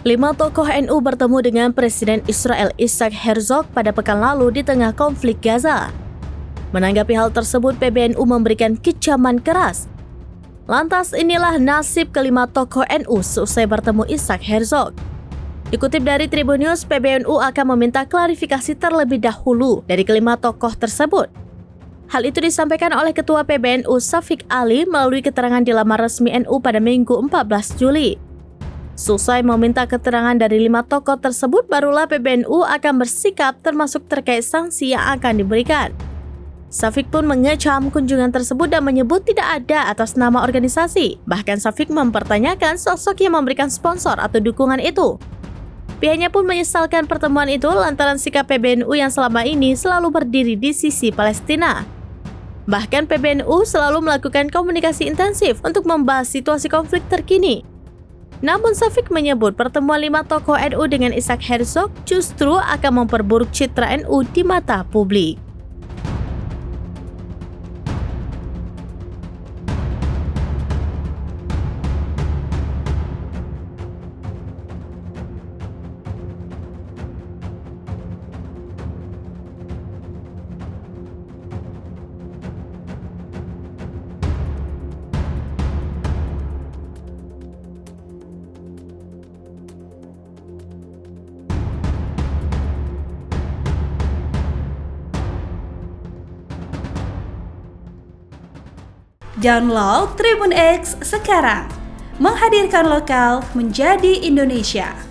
5 tokoh NU bertemu dengan Presiden Israel Isaac Herzog pada pekan lalu di tengah konflik Gaza. Menanggapi hal tersebut, PBNU memberikan kecaman keras. Lantas inilah nasib kelima tokoh NU seusai bertemu Isaac Herzog. Dikutip dari Tribun News, PBNU akan meminta klarifikasi terlebih dahulu dari kelima tokoh tersebut. Hal itu disampaikan oleh Ketua PBNU Syafiq Ali melalui keterangan di laman resmi NU pada Minggu 14 Juli. Selesai meminta keterangan dari 5 tokoh tersebut, barulah PBNU akan bersikap termasuk terkait sanksi yang akan diberikan. Syafiq pun mengecam kunjungan tersebut dan menyebut tidak ada atas nama organisasi. Bahkan Syafiq mempertanyakan sosok yang memberikan sponsor atau dukungan itu. Pihaknya pun menyesalkan pertemuan itu lantaran sikap PBNU yang selama ini selalu berdiri di sisi Palestina. Bahkan PBNU selalu melakukan komunikasi intensif untuk membahas situasi konflik terkini. Namun Syafiq menyebut pertemuan 5 tokoh NU dengan Isaac Herzog justru akan memperburuk citra NU di mata publik. Download Tribun X sekarang, menghadirkan lokal menjadi Indonesia.